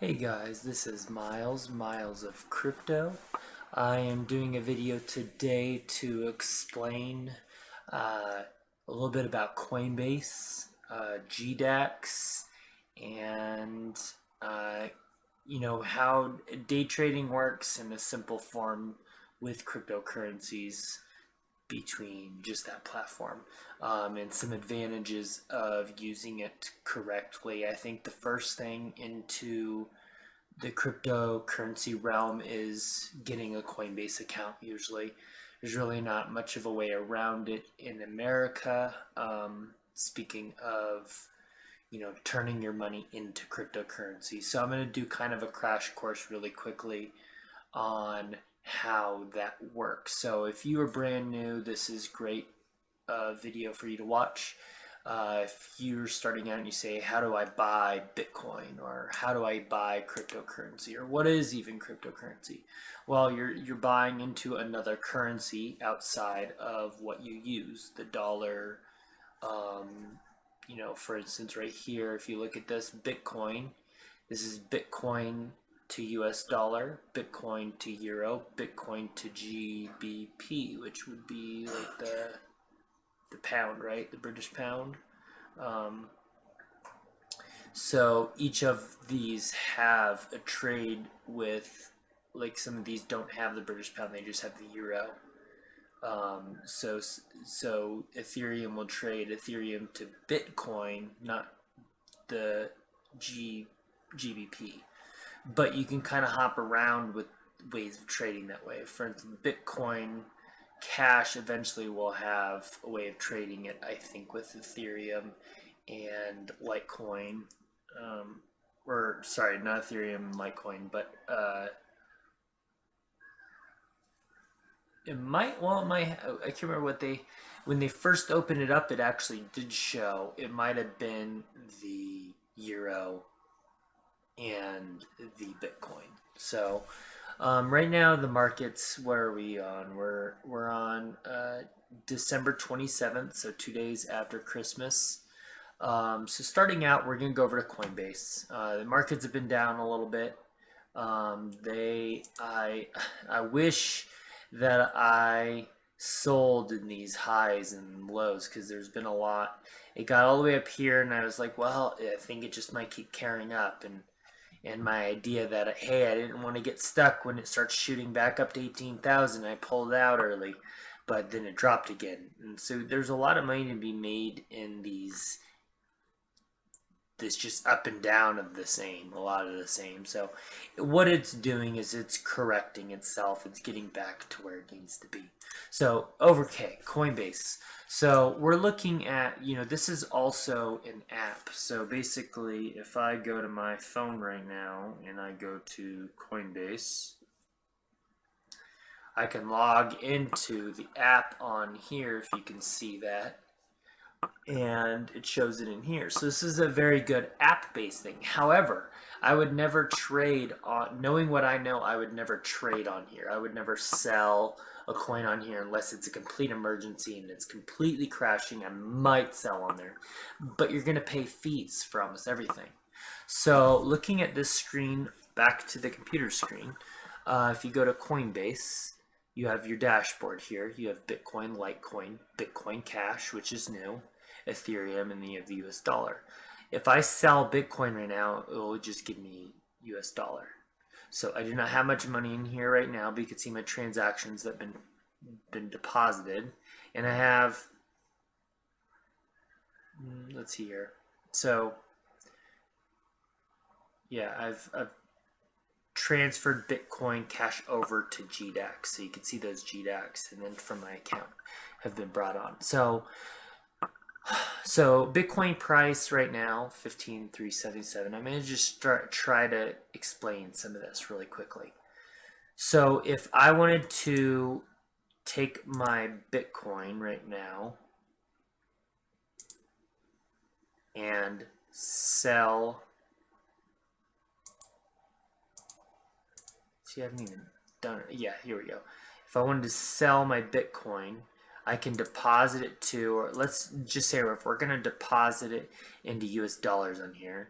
Hey guys, this is Miles of Crypto. I am doing a video today to explain a little bit about Coinbase, GDAX, and uh, how day trading works in a simple form with cryptocurrencies between just that platform, and some advantages of using it correctly. I think the first thing into the cryptocurrency realm is getting a Coinbase account usually. There's really not much of a way around it in America. Speaking of, turning your money into cryptocurrency. So I'm going to do kind of a crash course really quickly on how that works. So if you are brand new, this is great video for you to watch. If you're starting out and you say, how do I buy Bitcoin, or how do I buy cryptocurrency, or what is even cryptocurrency? Well, you're buying into another currency outside of what you use, the dollar. For instance, right here, if you look at this Bitcoin, this is Bitcoin to US dollar, Bitcoin to euro, Bitcoin to GBP, which would be like the pound, right? The British pound. Um, so each of these have a trade with, like some of these don't have the British pound, they just have the euro. So Ethereum will trade Ethereum to Bitcoin, not the GBP. But you can kind of hop around with ways of trading that way. For instance, Bitcoin Cash eventually will have a way of trading it, I think, with Ethereum and Litecoin. Or, sorry, not Ethereum and Litecoin, but it might, well, it might, I can't remember when they first opened it up, it actually did show. It might have been the Euro and the Bitcoin. So, right now the markets. Where are we on? We're on December 27th, so 2 days after Christmas. So starting out, we're gonna go over to Coinbase. The markets have been down a little bit. I wish that I sold in these highs and lows, because there's been a lot. It got all the way up here, and I was like, well, I think it just might keep carrying up, and my idea that, hey, I didn't want to get stuck when it starts shooting back up to 18,000. I pulled out early, but then it dropped again. And so there's a lot of money to be made in this just up and down of the same, a lot of the same. So what it's doing is it's correcting itself. It's getting back to where it needs to be. So Coinbase. So we're looking at, this is also an app. So basically, if I go to my phone right now and I go to Coinbase, I can log into the app on here, if you can see that, and it shows it in here. So this is a very good app-based thing. However, I would never trade on, knowing what I know, I would never trade on here. I would never sell a coin on here unless it's a complete emergency and it's completely crashing. I might sell on there, but you're going to pay fees for almost everything. So looking at this screen, back to the computer screen, if you go to Coinbase, you have your dashboard here. You have Bitcoin, Litecoin, Bitcoin Cash, which is new, Ethereum, and then you have the US dollar. If I sell Bitcoin right now, it will just give me US dollar. So I do not have much money in here right now, but you can see my transactions that have been deposited. And I have, let's see here. So yeah, I've transferred Bitcoin Cash over to GDAX. So you can see those GDAX, and then from my account have been brought on. So Bitcoin price right now, 15,377. I'm going to just try to explain some of this really quickly. So if I wanted to take my Bitcoin right now and sell, see, I haven't even done it. Yeah, here we go. If I wanted to sell my Bitcoin, I can deposit it to, or let's just say if we're going to deposit it into US dollars on here,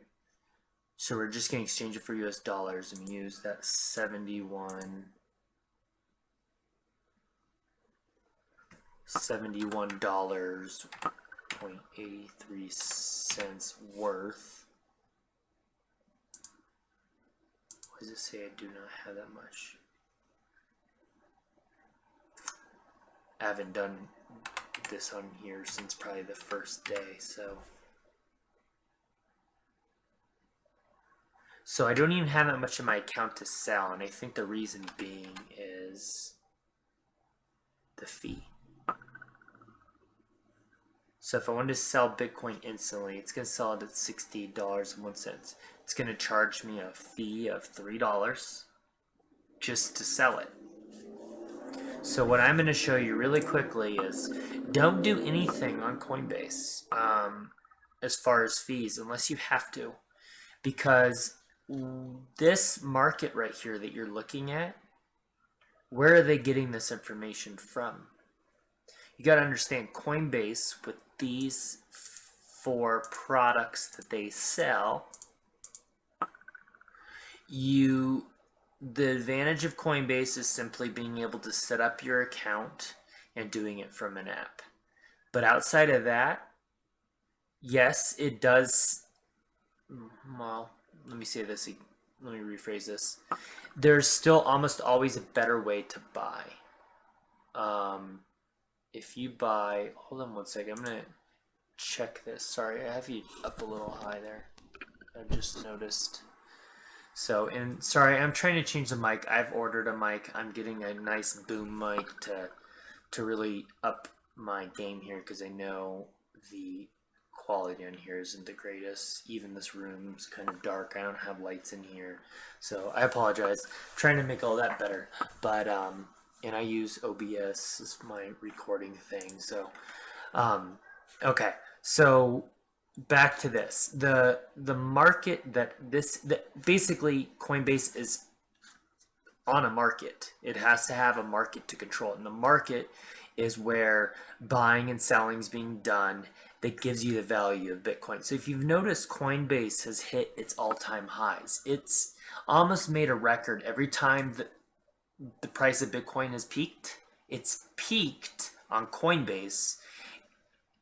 So we're just going to exchange it for US dollars and use that $71.83 worth. What does it say? I do not have that much. I haven't done this on here since probably the first day, so I don't even have that much in my account to sell, and I think the reason being is the fee. So if I wanted to sell Bitcoin instantly, it's going to sell it at $60.01. It's going to charge me a fee of $3 just to sell it. So what I'm going to show you really quickly is don't do anything on Coinbase as far as fees unless you have to, because this market right here that you're looking at, where are they getting this information from? You got to understand Coinbase, with these 4 products that they sell, the advantage of Coinbase is simply being able to set up your account and doing it from an app. But outside of that, yes, it does. Well, let me say this. Let me rephrase this. There's still almost always a better way to buy. If you buy, hold on one second. I'm gonna check this. Sorry, I have you up a little high there. I just noticed. So, and sorry, I'm trying to change the mic. I've ordered a mic. I'm getting a nice boom mic to really up my game here, because I know the quality on here isn't the greatest. Even this room's kind of dark. I don't have lights in here, so I apologize. I'm trying to make all that better, but and I use OBS as my recording thing. So okay, so back to this. The market that basically Coinbase is on a market. It has to have a market to control it. And the market is where buying and selling is being done that gives you the value of Bitcoin. So if you've noticed, Coinbase has hit its all-time highs. It's almost made a record every time that the price of Bitcoin has peaked. It's peaked on Coinbase.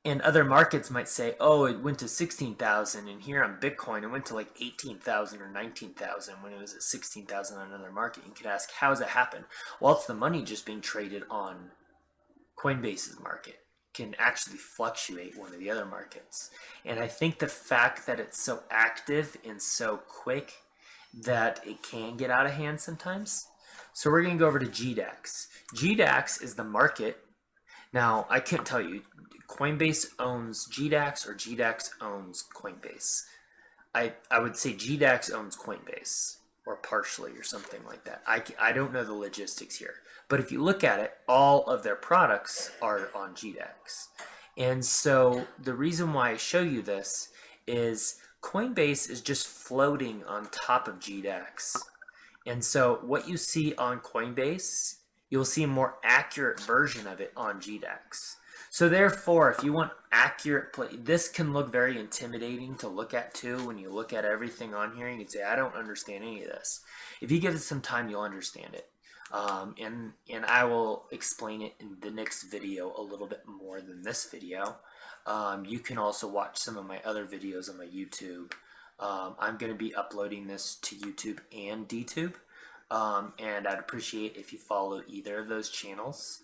And other markets might say, oh, it went to 16,000, and here on Bitcoin, it went to like 18,000 or 19,000 when it was at 16,000 on another market. You could ask, how does that happen? Well, it's the money just being traded on Coinbase's market. It can actually fluctuate one of the other markets. And I think the fact that it's so active and so quick that it can get out of hand sometimes. So we're going to go over to GDAX. GDAX is the market. Now, I can't tell you, Coinbase owns GDAX or GDAX owns Coinbase. I would say GDAX owns Coinbase, or partially, or something like that. I don't know the logistics here. But if you look at it, all of their products are on GDAX. And so the reason why I show you this is Coinbase is just floating on top of GDAX. And so what you see on Coinbase, you'll see a more accurate version of it on GDAX. So therefore, if you want accurate play, this can look very intimidating to look at too. When you look at everything on here, you can say, I don't understand any of this. If you give it some time, you'll understand it. And I will explain it in the next video a little bit more than this video. You can also watch some of my other videos on my YouTube. I'm going to be uploading this to YouTube and DTube. And I'd appreciate if you follow either of those channels.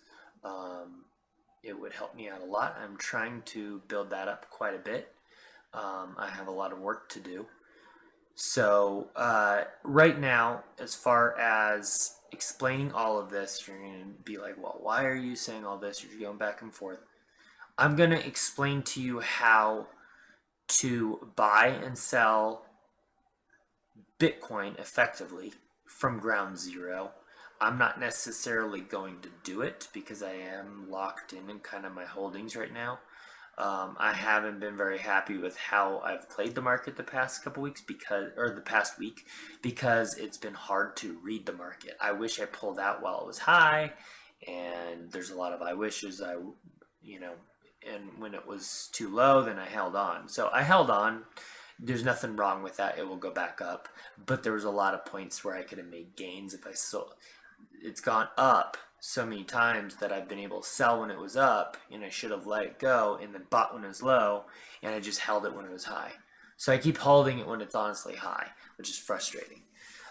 It would help me out a lot. I'm trying to build that up quite a bit. I have a lot of work to do. So right now, as far as explaining all of this, you're going to be like, well, why are you saying all this? You're going back and forth. I'm going to explain to you how to buy and sell Bitcoin effectively from ground zero. I'm not necessarily going to do it because I am locked in kind of my holdings right now. I haven't been very happy with how I've played the market the past couple weeks the past week, because it's been hard to read the market. I wish I pulled out while it was high, and there's a lot of I wishes. And when it was too low, then I held on. So I held on There's nothing wrong with that. It will go back up. But there was a lot of points where I could have made gains if I sold. It's gone up so many times that I've been able to sell when it was up, and I should have let it go and then bought when it was low, and I just held it when it was high. So I keep holding it when it's honestly high, which is frustrating.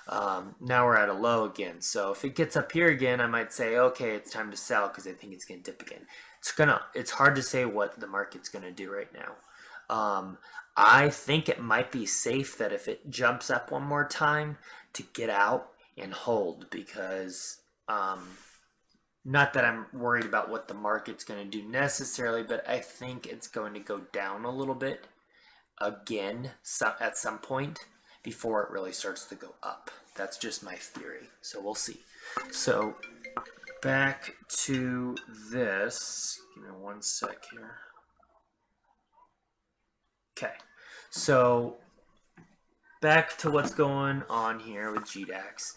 Now we're at a low again. So if it gets up here again, I might say, okay, it's time to sell because I think it's going to dip again. It's hard to say what the market's going to do right now. I think it might be safe that if it jumps up one more time to get out and hold, because not that I'm worried about what the market's going to do necessarily, but I think it's going to go down a little bit again at some point before it really starts to go up. That's just my theory, so we'll see. So back to this, give me one sec here. Okay, so back to what's going on here with GDAX.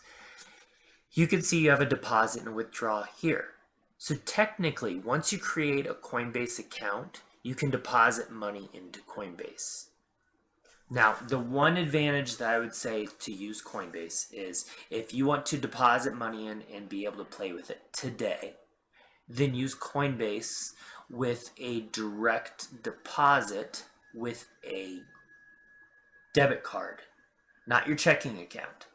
You can see you have a deposit and withdraw here. So technically, once you create a Coinbase account, you can deposit money into Coinbase. Now, the one advantage that I would say to use Coinbase is if you want to deposit money in and be able to play with it today, then use Coinbase with a direct deposit with a debit card, not your checking account,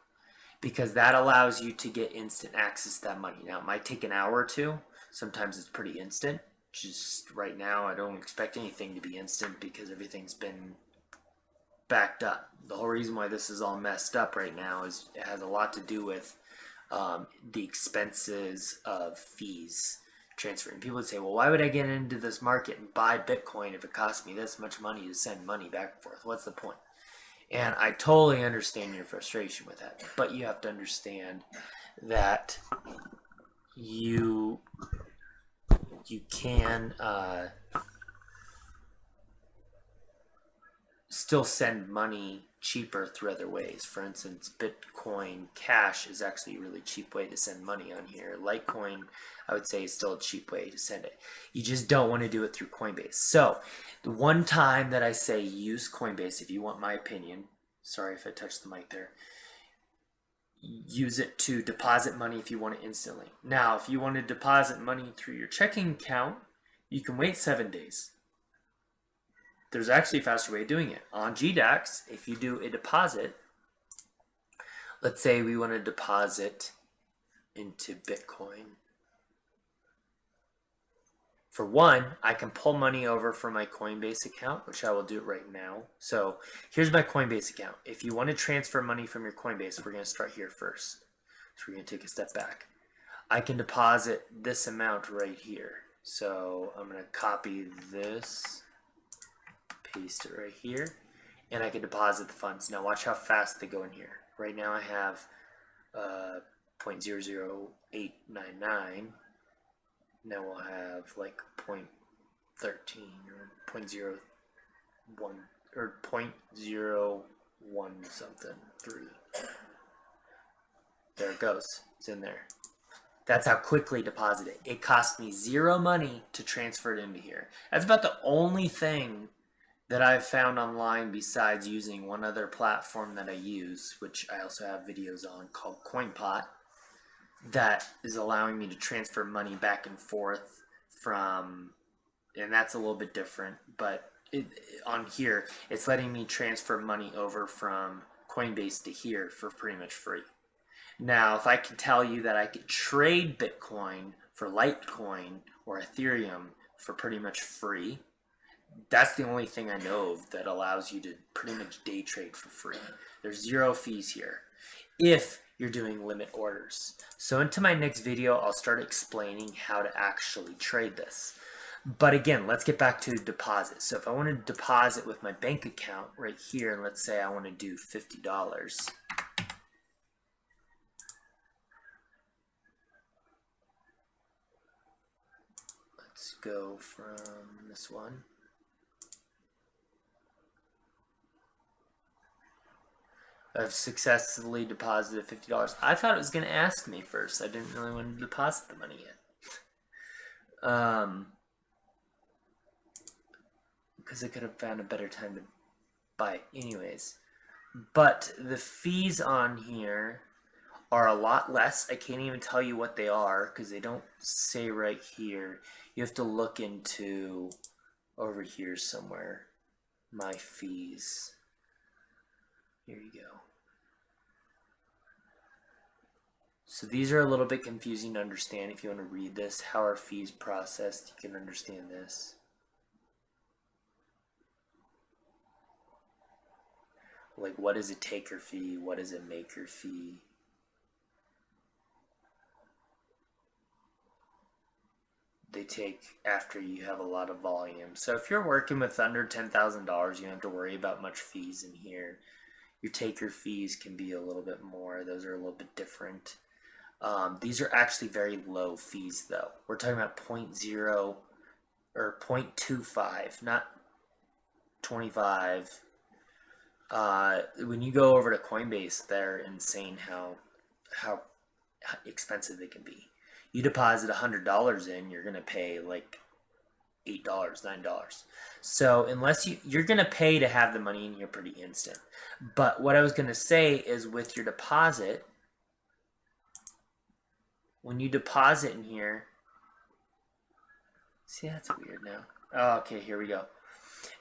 because that allows you to get instant access to that money. Now, it might take an hour or two. Sometimes it's pretty instant. Just right now, I don't expect anything to be instant because everything's been backed up. The whole reason why this is all messed up right now is it has a lot to do with the expenses of fees transferring. People would say, well, why would I get into this market and buy Bitcoin if it costs me this much money to send money back and forth? What's the point? And I totally understand your frustration with that, but you have to understand that you can still send money cheaper through other ways. For instance, Bitcoin Cash is actually a really cheap way to send money on here. Litecoin, I would say, is still a cheap way to send it. You just don't want to do it through Coinbase. So the one time that I say use Coinbase, if you want my opinion, sorry if I touched the mic there, use it to deposit money if you want it instantly. Now, if you want to deposit money through your checking account, you can wait 7 days. There's actually a faster way of doing it. On GDAX, if you do a deposit, let's say we want to deposit into Bitcoin. For one, I can pull money over from my Coinbase account, which I will do right now. So here's my Coinbase account. If you want to transfer money from your Coinbase, we're going to start here first. So we're going to take a step back. I can deposit this amount right here. So I'm going to copy this, paste it right here, and I can deposit the funds. Now watch how fast they go in here. Right now I have 0.00899. Now we'll have like 0.13 or 0.01 or 0.01 something 3. There it goes. It's in there. That's how quickly deposit it. It cost me 0 money to transfer it into here. That's about the only thing that I've found online besides using one other platform that I use, which I also have videos on, called CoinPot, that is allowing me to transfer money back and forth from, and that's a little bit different, but on here, it's letting me transfer money over from Coinbase to here for pretty much free. Now, if I can tell you that I could trade Bitcoin for Litecoin or Ethereum for pretty much free, that's the only thing I know of that allows you to pretty much day trade for free. There's 0 fees here if you're doing limit orders. So into my next video, I'll start explaining how to actually trade this. But again, let's get back to deposit. So if I want to deposit with my bank account right here, and let's say I want to do $50. Let's go from this one. I've successfully deposited $50. I thought it was going to ask me first. I didn't really want to deposit the money yet. Because I could have found a better time to buy anyways. But the fees on here are a lot less. I can't even tell you what they are because they don't say right here. You have to look into over here somewhere. My fees. Here you go. So these are a little bit confusing to understand. If you want to read this, how are fees processed, you can understand this. Like, what is a taker fee? What is a maker fee? They take after you have a lot of volume. So if you're working with under $10,000, you don't have to worry about much fees in here. Your taker fees can be a little bit more. Those are a little bit different. These are actually very low fees though. We're talking about 0.0 or 0.25, not 25. When you go over to Coinbase, they're insane how expensive they can be. You deposit $100 in, you're gonna pay like $8, $9. So unless you're gonna pay to have the money in here pretty instant. But what I was gonna say is with your deposit, when you deposit in here, see, that's weird now. Oh, okay, here we go.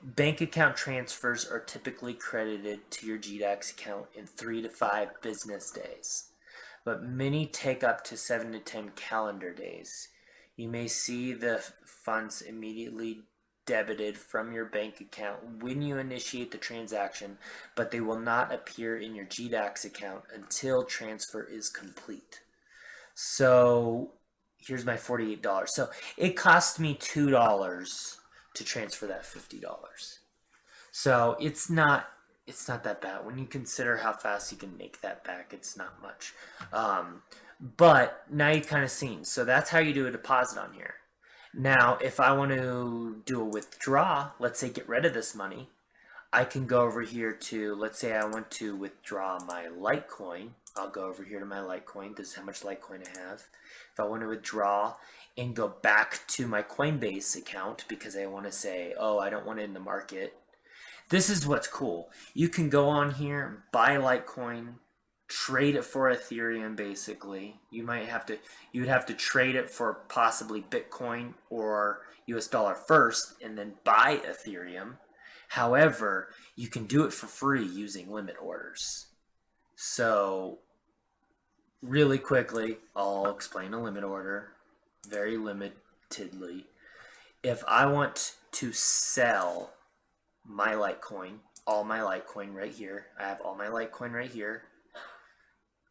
Bank account transfers are typically credited to your GDAX account in 3 to 5 business days, but many take up to 7 to 10 calendar days. You may see the funds immediately debited from your bank account when you initiate the transaction, but they will not appear in your GDAX account until transfer is complete. So here's my $48. So it cost me $2 to transfer that $50. So it's not that bad. When you consider how fast you can make that back, it's not much. But now you've kind of seen. So that's how you do a deposit on here. Now, if I want to do a withdraw, let's say get rid of this money, I can go over here to, let's say I want to withdraw my Litecoin. I'll go over here to my Litecoin. This is how much Litecoin I have. If I want to withdraw and go back to my Coinbase account because I want to say, oh, I don't want it in the market. This is what's cool. You can go on here, buy Litecoin, trade it for Ethereum basically. You would have to trade it for possibly Bitcoin or US dollar first and then buy Ethereum. However, you can do it for free using limit orders. So really quickly, I'll explain a limit order very limitedly. If I want to sell my Litecoin, all my Litecoin right here, I have all my Litecoin right here,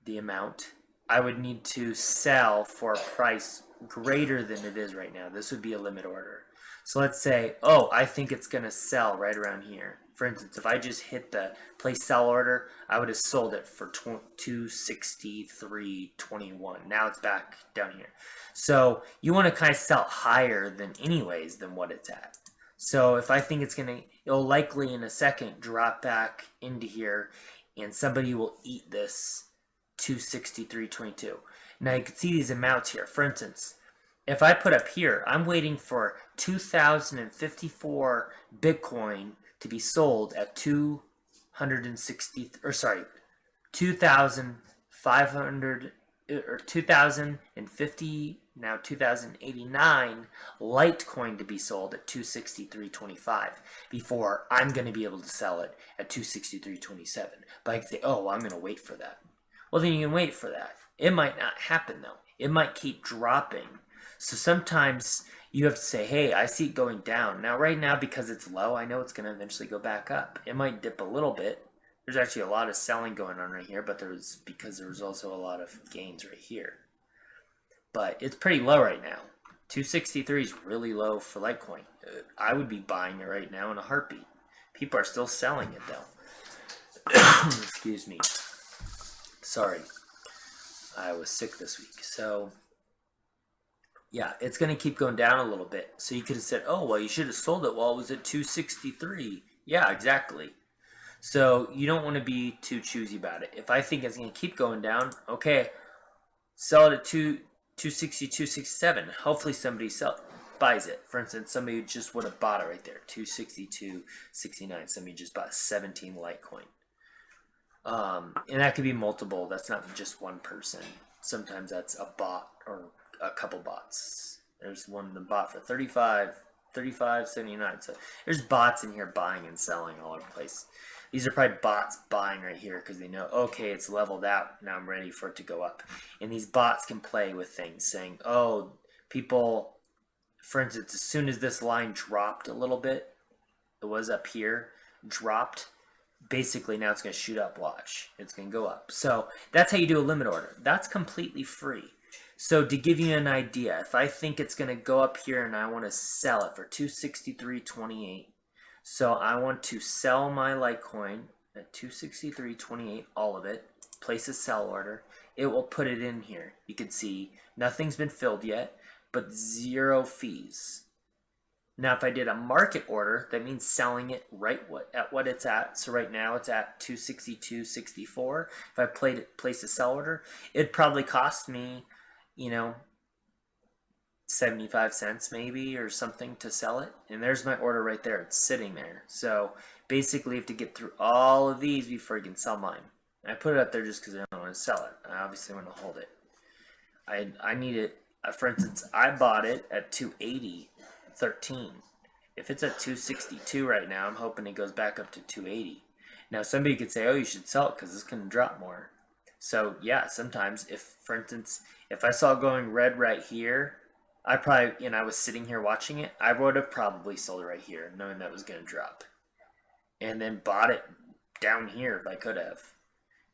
the amount, I would need to sell for a price greater than it is right now. This would be a limit order. So let's say, oh, I think it's going to sell right around here. For instance, if I just hit the place sell order, I would have sold it for $263.21. Now it's back down here. So you want to kind of sell higher than what it's at. So if I think it'll likely in a second drop back into here and somebody will eat this 263.22. Now you can see these amounts here. For instance, if I put up here, I'm waiting for 2,054 Bitcoin to be sold at 2,500 or 2,050, now 2,089 Litecoin to be sold at 263.25 before I'm going to be able to sell it at 263.27. But I can say, oh, I'm going to wait for that. Well, then you can wait for that. It might not happen though. It might keep dropping. So sometimes you have to say, hey, I see it going down. Now, right now, because it's low, I know it's going to eventually go back up. It might dip a little bit. There's actually a lot of selling going on right here, but because there was also a lot of gains right here. But it's pretty low right now. 263 is really low for Litecoin. I would be buying it right now in a heartbeat. People are still selling it, though. Excuse me. Sorry. I was sick this week. So yeah, it's going to keep going down a little bit. So you could have said, oh, well, you should have sold it while it was at 263. Yeah, exactly. So you don't want to be too choosy about it. If I think it's going to keep going down, okay, sell it at 260, 267. Hopefully somebody buys it. For instance, somebody just would have bought it right there, 262.69. Somebody just bought 17 Litecoin. And that could be multiple. That's not just one person. Sometimes that's a bot or a couple bots. There's one that bought for 35.79. So there's bots in here buying and selling all over the place. These are probably bots buying right here because they know, okay, it's leveled out. Now I'm ready for it to go up. And these bots can play with things saying, oh, people, for instance, as soon as this line dropped a little bit, it was up here, dropped, basically now it's going to shoot up, watch. It's going to go up. So that's how you do a limit order. That's completely free. So to give you an idea, if I think it's going to go up here and I want to sell it for 263.28, so I want to sell my Litecoin at 263.28, all of it, place a sell order. It will put it in here. You can see nothing's been filled yet, but 0 fees. Now, if I did a market order, that means selling it right at what it's at. So right now it's at 262.64. If I place a sell order, it'd probably cost me, 75 cents maybe or something to sell it. And there's my order right there. It's sitting there. So basically you have to get through all of these before you can sell mine. And I put it up there just because I don't want to sell it. I obviously want to hold it. I need it. For instance, I bought it at 280.13. If it's at 262 right now, I'm hoping it goes back up to 280. Now somebody could say, oh, you should sell it because it's going to drop more. So yeah, sometimes if, for instance, if I saw it going red right here, I probably, I was sitting here watching it, I would have probably sold it right here, knowing that it was going to drop. And then bought it down here if I could have.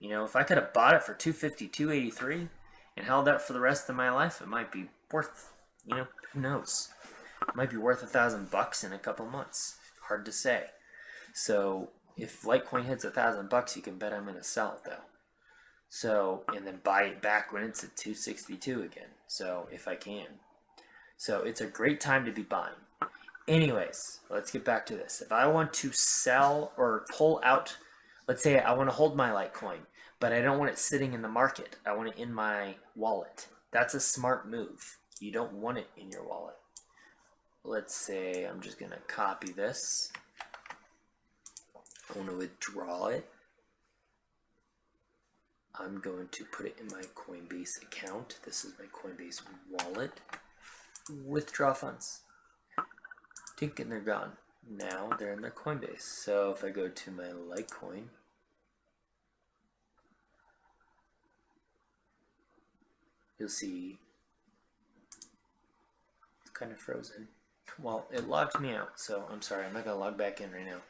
If I could have bought it for 252.83 and held that for the rest of my life, it might be worth, who knows? It might be worth $1,000 in a couple months. Hard to say. So if Litecoin hits $1,000, you can bet I'm going to sell it though. So, and then buy it back when it's at 262 again. So if I can. So it's a great time to be buying. Anyways, let's get back to this. If I want to sell or pull out, let's say I want to hold my Litecoin, but I don't want it sitting in the market. I want it in my wallet. That's a smart move. You don't want it in your wallet. Let's say I'm just going to copy this. I want to withdraw it. I'm going to put it in my Coinbase account. This is my Coinbase wallet. Withdraw funds. Tink, and they're gone. Now they're in their Coinbase. So if I go to my Litecoin, you'll see it's kind of frozen. Well, it logged me out, so I'm sorry. I'm not going to log back in right now.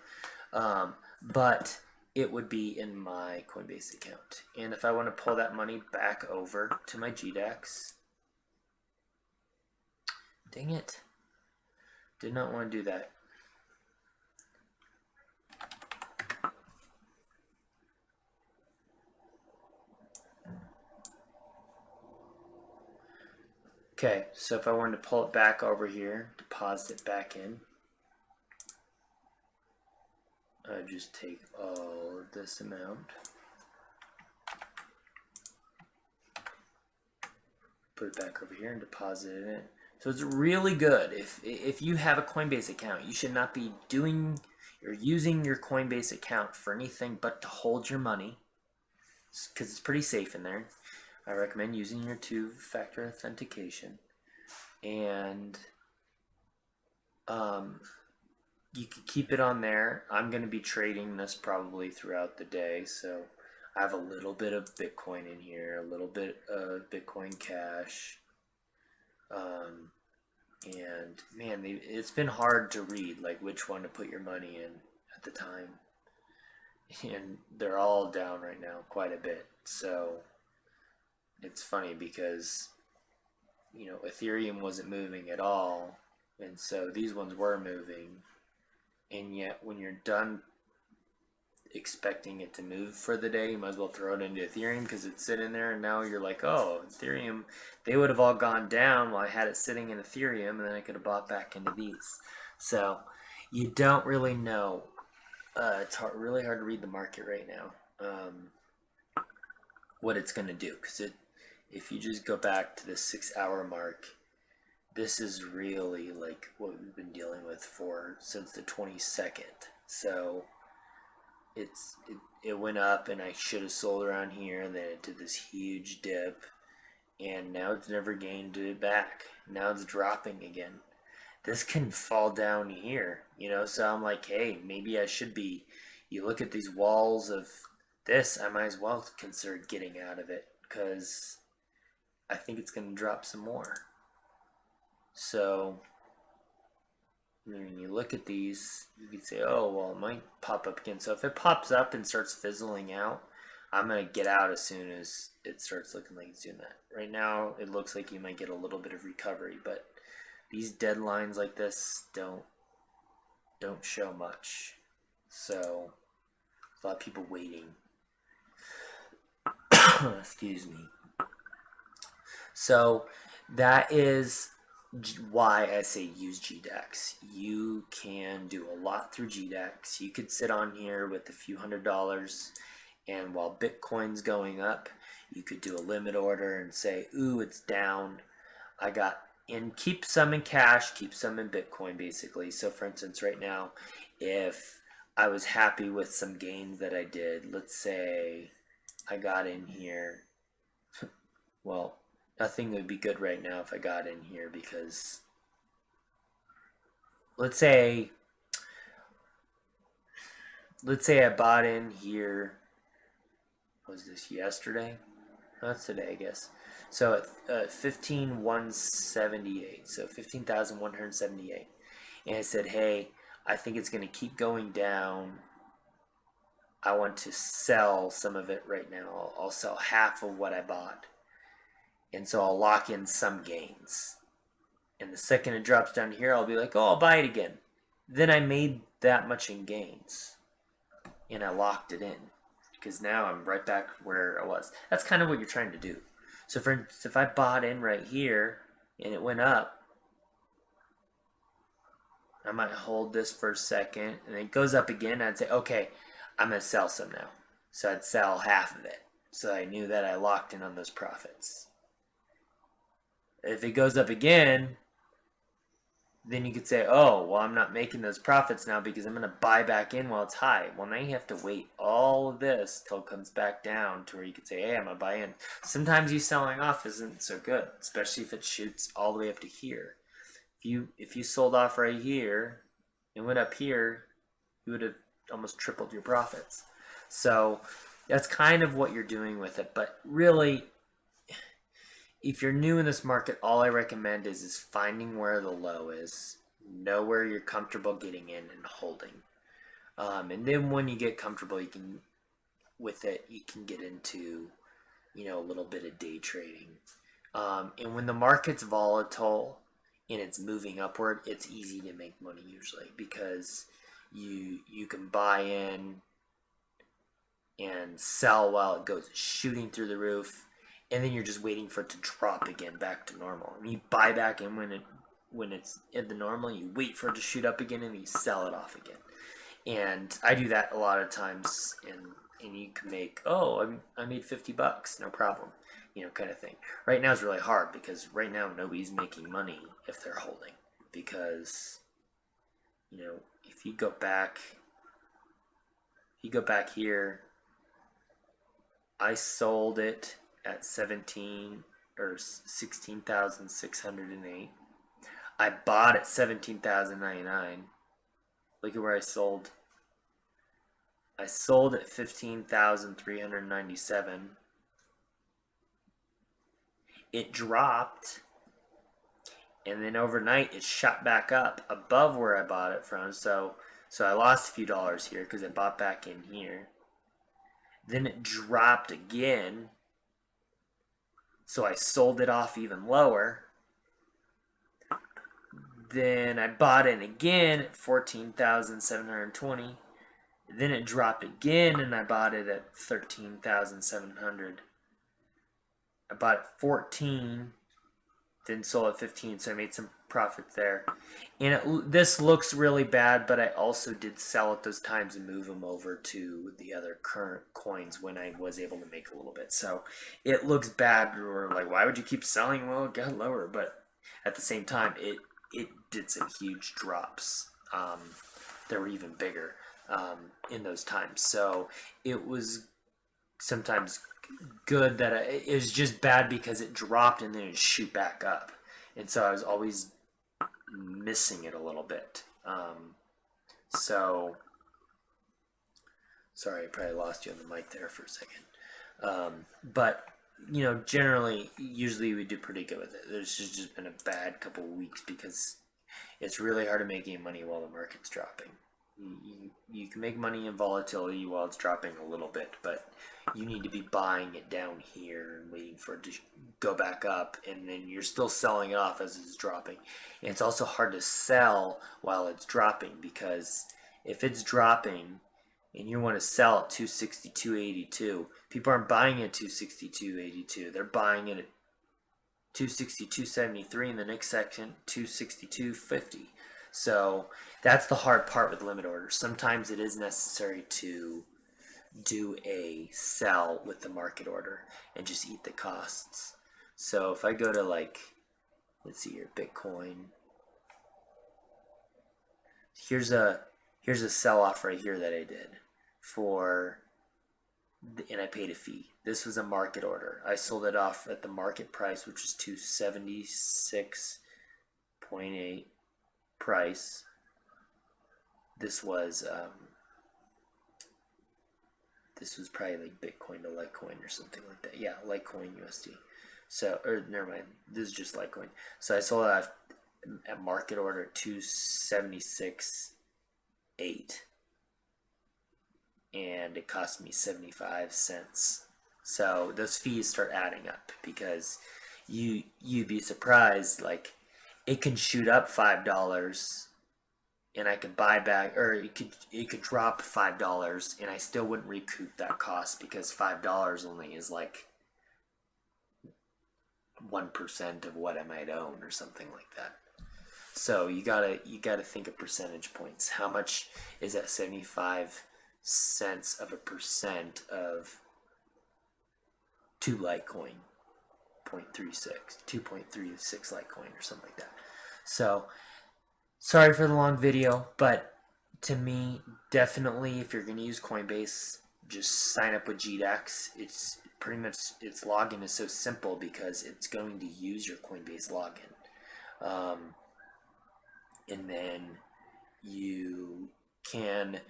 But it would be in my Coinbase account. And if I want to pull that money back over to my GDAX, dang it. Did not want to do that. Okay, so if I wanted to pull it back over here, deposit it back in, I just take all of this amount, put it back over here and deposit it in. So it's really good. If you have a Coinbase account, you should not be doing or using your Coinbase account for anything but to hold your money, because it's pretty safe in there. I recommend using your two-factor authentication, and you can keep it on there. I'm going to be trading this probably throughout the day, so I have a little bit of Bitcoin in here, a little bit of Bitcoin Cash, and man, it's been hard to read like which one to put your money in at the time, and they're all down right now quite a bit. So it's funny because Ethereum wasn't moving at all, and so these ones were moving, and yet when you're done expecting it to move for the day, you might as well throw it into Ethereum because it's sitting there, and now you're like, oh, Ethereum, they would have all gone down while I had it sitting in Ethereum, and then I could have bought back into these. So you don't really know. It's really hard to read the market right now, what it's going to do, because if you just go back to the 6 hour mark, this is really like what we've been dealing with since the 22nd. So it went up, and I should have sold around here, and then it did this huge dip, and now it's never gained it back. Now it's dropping again. This can fall down here, so I'm like, hey, maybe I should be. You look at these walls of this, I might as well consider getting out of it, because I think it's going to drop some more. So when you look at these, you could say, oh, well, it might pop up again. So if it pops up and starts fizzling out, I'm going to get out as soon as it starts looking like it's doing that. Right now, it looks like you might get a little bit of recovery, but these deadlines like this don't show much. So a lot of people waiting. Excuse me. So that is why I say use GDAX. You can do a lot through GDAX. You could sit on here with a few $100s, and while Bitcoin's going up, you could do a limit order and say, ooh, it's down. And keep some in cash, keep some in Bitcoin, basically. So for instance, right now, if I was happy with some gains that I did, let's say I got in here, well, nothing would be good right now if I got in here, because let's say I bought in here, was this yesterday? That's today, I guess. So at 15,178, so 15,178, and I said, hey, I think it's going to keep going down. I want to sell some of it right now. I'll sell half of what I bought, and so I'll lock in some gains. And the second it drops down here, I'll be like, oh, I'll buy it again. Then I made that much in gains, and I locked it in, because now I'm right back where I was. That's kind of what you're trying to do. So for instance, if I bought in right here and it went up, I might hold this for a second, and it goes up again. I'd say, okay, I'm going to sell some now. So I'd sell half of it. So I knew that I locked in on those profits. If it goes up again, then you could say, oh, well, I'm not making those profits now because I'm going to buy back in while it's high. Well, now you have to wait all of this till it comes back down to where you could say, hey, I'm going to buy in. Sometimes you selling off isn't so good, especially if it shoots all the way up to here. If you sold off right here and went up here, you would have almost tripled your profits. So that's kind of what you're doing with it. But really, if you're new in this market, all I recommend is finding where the low is, know where you're comfortable getting in and holding. And then when you get comfortable, you can get into, a little bit of day trading. And when the market's volatile and it's moving upward, it's easy to make money usually, because you can buy in and sell while it goes shooting through the roof, and then you're just waiting for it to drop again back to normal. And you buy back in when it's at the normal, you wait for it to shoot up again, and you sell it off again. And I do that a lot of times, and you can make, oh, I made $50, no problem, kind of thing. Right now is really hard, because right now nobody's making money if they're holding, because if you go back here, I sold it at 16,608. I bought at 17,099. Look at where I sold. I sold at 15,397. It dropped, and then overnight it shot back up above where I bought it from. So I lost a few dollars here because I bought back in here. Then it dropped again, so I sold it off even lower. Then I bought in again at 14,720. Then it dropped again, and I bought it at 13,700. I bought at 14, then sold at 15, so I made some profits there. And this looks really bad, but I also did sell at those times and move them over to the other current coins when I was able to make a little bit. So it looks bad. Or like, why would you keep selling? Well, it got lower, but At the same time, it did some huge drops. That were even bigger in those times. So it was sometimes good that it was just bad because it dropped and then it shoot back up, and so I was always missing it a little bit. So sorry, I probably lost you on the mic there for a second. But you know, generally, usually we do pretty good with it. There's just been a bad couple of weeks because it's really hard to make any money while the market's dropping. You can make money in volatility while it's dropping a little bit, but you need to be buying it down here and waiting for it to go back up, and then you're still selling it off as it's dropping. And it's also hard to sell while it's dropping, because if it's dropping and you want to sell at 262.82, people aren't buying it at 262.82. They're buying it at 262.73 in the next section, 262.50. So that's the hard part with limit orders. Sometimes it is necessary to do a sell with the market order and just eat the costs. So if I go to, like, let's see here, Bitcoin. Here's a sell off right here that I did for, and I paid a fee. This was a market order. I sold it off at the market price, which is 276.8 price. This was probably like Bitcoin to Litecoin or something like that. Yeah, Litecoin USD. So, or never mind, this is just Litecoin. So I sold it at market order 276.8, and it cost me 75 cents. So those fees start adding up, because you'd be surprised, like, it can shoot up $5 and I could buy back, or it could drop $5 and I still wouldn't recoup that cost, because $5 only is like 1% of what I might own or something like that. So you gotta think of percentage points. How much is that 75 cents of a percent of 2 Litecoin? 2.36 Litecoin or something like that. So sorry for the long video, but to me, definitely, if you're going to use Coinbase, just sign up with GDAX. It's pretty much, its login is so simple because it's going to use your Coinbase login. And then you can,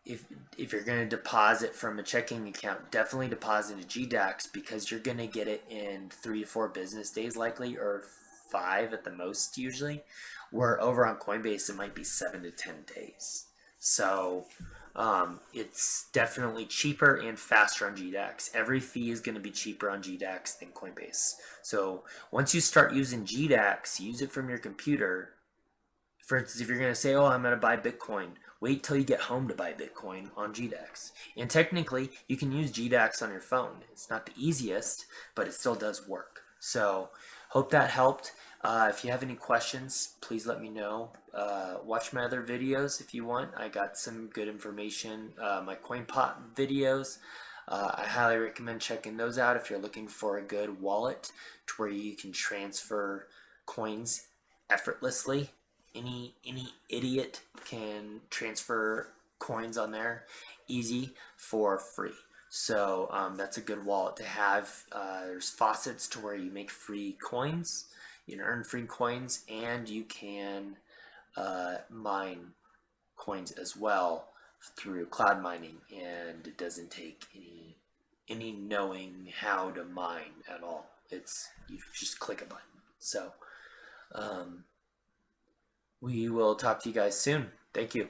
if you're going to deposit from a checking account, definitely deposit to GDAX, because you're going to get it in 3 to 4 business days likely, or 5 at the most usually, where over on Coinbase it might be 7 to 10 days. So it's definitely cheaper and faster on GDAX. Every fee is going to be cheaper on GDAX than Coinbase. So once you start using GDAX, use it from your computer. For instance, if you're going to say, oh, I'm going to buy Bitcoin, wait till you get home to buy Bitcoin on GDAX. And technically, you can use GDAX on your phone. It's not the easiest, but it still does work. So hope that helped. If you have any questions, please let me know. Watch my other videos if you want. I got some good information. My CoinPot videos, I highly recommend checking those out if you're looking for a good wallet to where you can transfer coins effortlessly. Any idiot can transfer coins on there easy for free. So that's a good wallet to have. There's faucets to where you make free coins. You can earn free coins, and you can mine coins as well through cloud mining, and it doesn't take any knowing how to mine at all. It's, you just click a button. So we will talk to you guys soon. Thank you.